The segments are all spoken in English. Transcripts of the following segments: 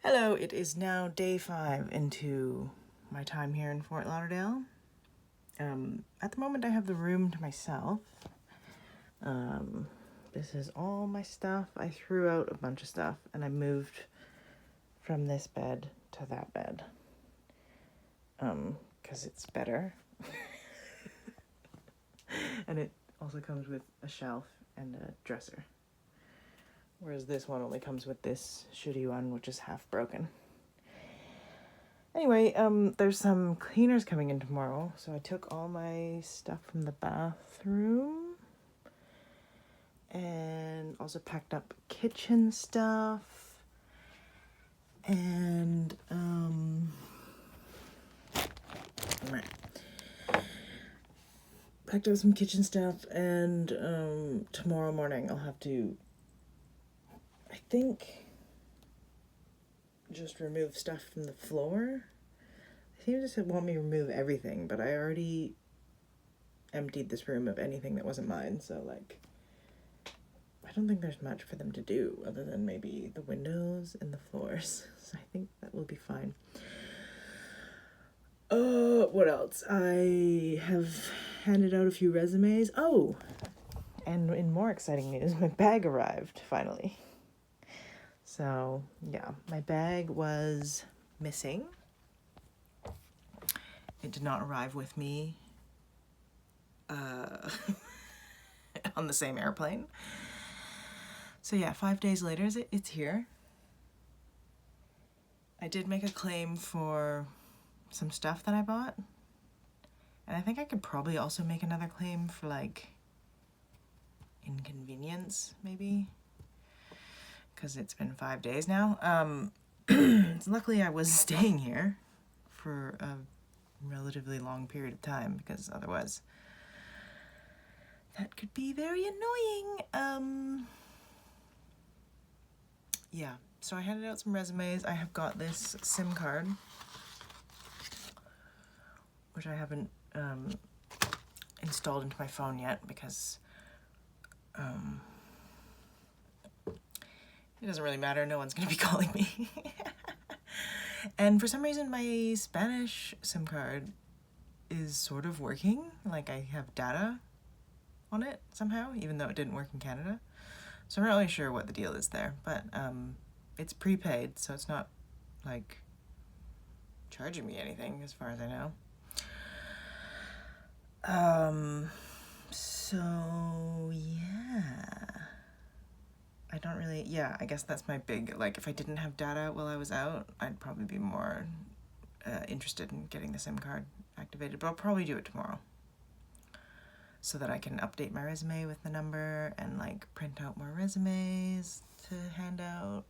Hello, it is now day 5 into my time here in Fort Lauderdale. At the moment I have the room to myself. This is all my stuff. I threw out a bunch of stuff and I moved from this bed to that bed. Because it's better. And it also comes with a shelf and a dresser. Whereas this one only comes with this shitty one, which is half broken. Anyway, there's some cleaners coming in tomorrow, so I took all my stuff from the bathroom and also packed up kitchen stuff and packed up some kitchen stuff, and tomorrow morning I'll have to, I think, just remove stuff from the floor. They seem to want me to remove everything, but I already emptied this room of anything that wasn't mine, so like I don't think there's much for them to do other than maybe the windows and the floors. So I think that will be fine. What else? I have handed out a few resumes. Oh, and in more exciting news, my bag arrived finally. So yeah, my bag was missing. It did not arrive with me on the same airplane. So yeah, 5 days later, it's here. I did make a claim for some stuff that I bought. And I think I could probably also make another claim for like inconvenience, maybe. Because it's been 5 days now. So luckily I was staying here for a relatively long period of time, because otherwise that could be very annoying. Yeah, so I handed out some resumes. I have got this SIM card, which I haven't installed into my phone yet because it doesn't really matter. No one's going to be calling me. And for some reason, my Spanish SIM card is sort of working. Like, I have data on it somehow, even though it didn't work in Canada. So I'm not really sure what the deal is there, but it's prepaid, so it's not like charging me anything as far as I know. So yeah, I don't really, I guess that's my big, like, if I didn't have data while I was out, I'd probably be more interested in getting the SIM card activated, but I'll probably do it tomorrow so that I can update my resume with the number and like print out more resumes to hand out.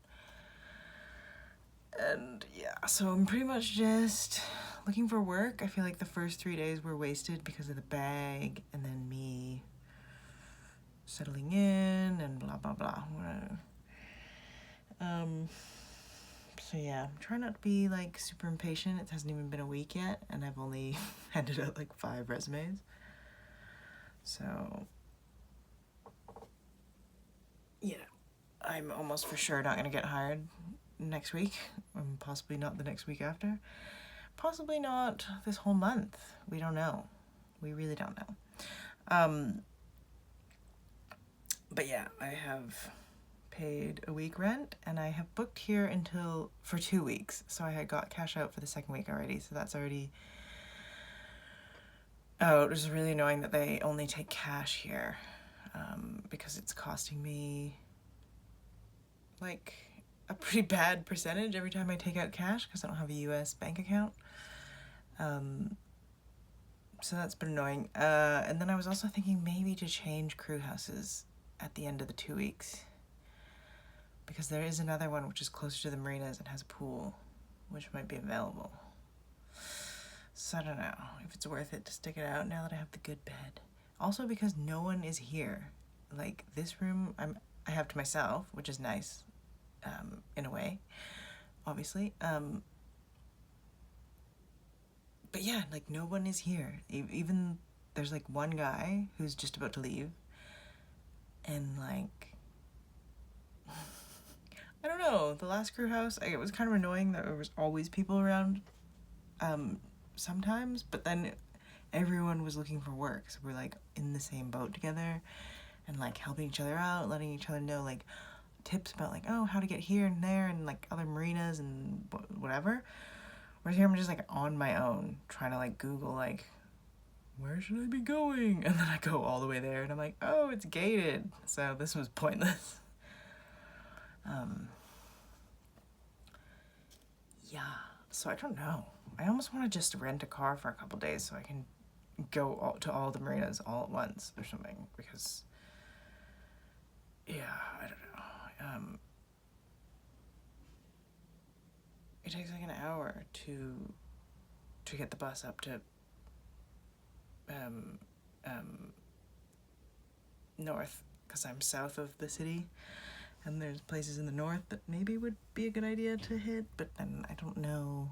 And yeah, so I'm pretty much just looking for work. I feel like the first 3 days were wasted because of the bag and then me settling in and blah blah blah. So yeah, I'm trying not to be like super impatient. It hasn't even been a week yet and I've only handed out like 5 resumes. So yeah, I'm almost for sure not gonna get hired next week, and possibly not the next week after, possibly not this whole month. We don't know. We really don't know. But yeah, I have paid a week rent and I have booked here for 2 weeks. So I had got cash out for the second week already. So that's already out. It was really annoying that they only take cash here, because it's costing me like a pretty bad percentage every time I take out cash because I don't have a US bank account. So that's been annoying. And then I was also thinking maybe to change crew houses at the end of the 2 weeks, because there is another one which is closer to the marinas and has a pool, which might be available. So I don't know if it's worth it to stick it out now that I have the good bed. Also because no one is here. Like, this room I have to myself, which is nice, in a way, obviously. But yeah, like, no one is here. Even there's like one guy who's just about to leave, and like I don't know, the last crew house, it was kind of annoying that there was always people around sometimes, but then everyone was looking for work, so we're like in the same boat together and like helping each other out, letting each other know like tips about like, oh, how to get here and there and like other marinas and whatever. Whereas here I'm just like on my own trying to like Google like, where should I be going? And then I go all the way there and I'm like, oh, it's gated. So this was pointless. Yeah, so I don't know. I almost want to just rent a car for a couple days so I can go to all the marinas all at once or something, because yeah, I don't know. It takes like an hour to get the bus up to north, because I'm south of the city, and there's places in the north that maybe would be a good idea to hit, but then I don't know.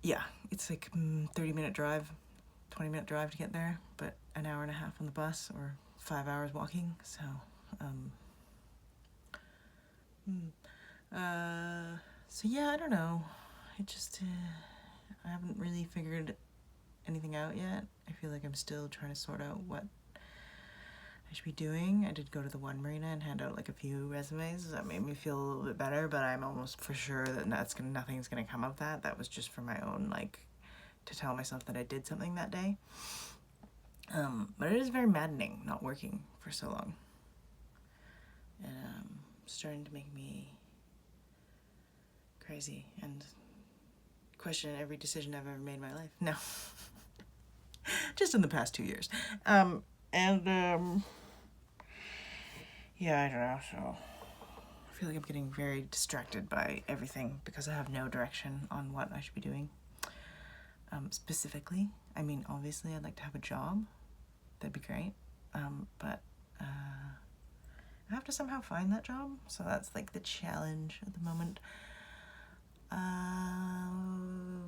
Yeah, it's like 30-minute drive, 20-minute drive to get there, but an hour and a half on the bus or 5 hours walking. So, so yeah, I don't know. I just I haven't really figured anything out yet. I feel like I'm still trying to sort out what I should be doing. I did go to the one marina and hand out like a few resumes. That made me feel a little bit better, but I'm almost for sure that nothing's gonna come of that. That was just for my own, like, to tell myself that I did something that day. But it is very maddening not working for so long. And starting to make me crazy and question every decision I've ever made in my life. No. Just in the past 2 years. Yeah, I don't know, so I feel like I'm getting very distracted by everything because I have no direction on what I should be doing. Specifically, I mean, obviously I'd like to have a job. That'd be great. But I have to somehow find that job, so that's like the challenge at the moment.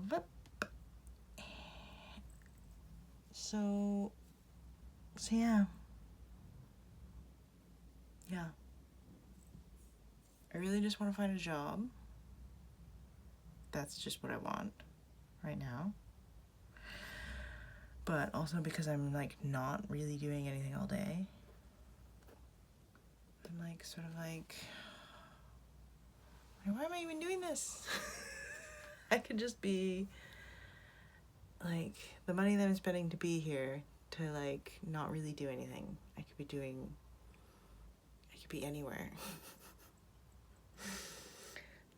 But so yeah. Yeah. I really just want to find a job. That's just what I want right now. But also because I'm like not really doing anything all day. I'm like sort of like, why am I even doing this? I could just be like, the money that I'm spending to be here to like not really do anything. I could be anywhere.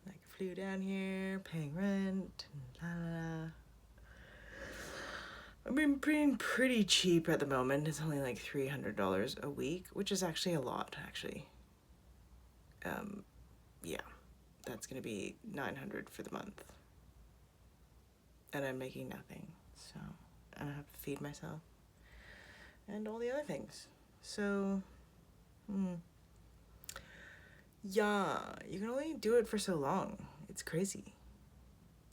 Like, flew down here, paying rent, and la la la. I mean, being pretty cheap at the moment. It's only like $300 a week, which is actually a lot, actually. Yeah, that's gonna be $900 for the month. And I'm making nothing, so I have to feed myself and all the other things. So, yeah, you can only do it for so long. It's crazy.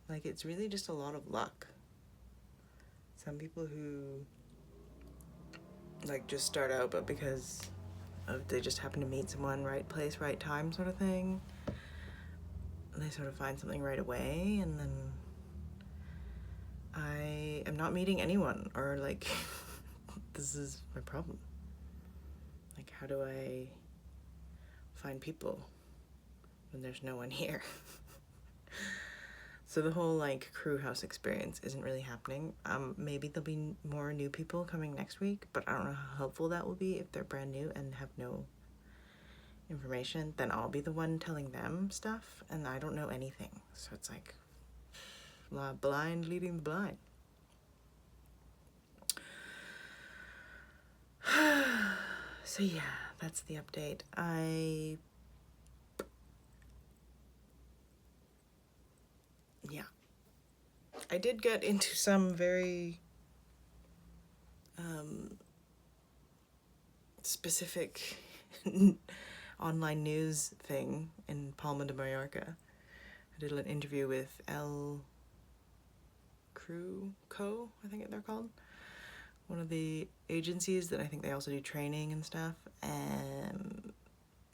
Like, it's really just a lot of luck. Some people who like just start out, but because they just happen to meet someone, right place, right time sort of thing, they sort of find something right away, and then I am not meeting anyone, or like, this is my problem. Like, how do I find people when there's no one here? So the whole like crew house experience isn't really happening. Maybe there'll be more new people coming next week, but I don't know how helpful that will be if they're brand new and have no information. Then I'll be the one telling them stuff, and I don't know anything. So it's like blind leading the blind. So yeah, that's the update. I did get into some very specific online news thing in Palma de Mallorca. I did an interview with El Crew Co, I think they're called. One of the agencies that I think they also do training and stuff.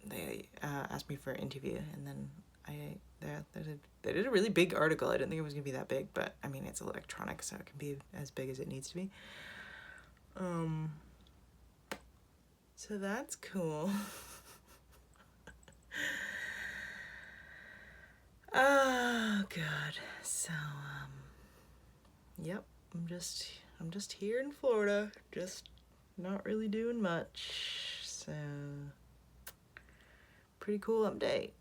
they asked me for an interview, and then they did a really big article. I didn't think it was gonna be that big, but I mean, it's electronic, so it can be as big as it needs to be. So that's cool. Oh god. So yep, I'm just here in Florida, just not really doing much. So pretty cool update.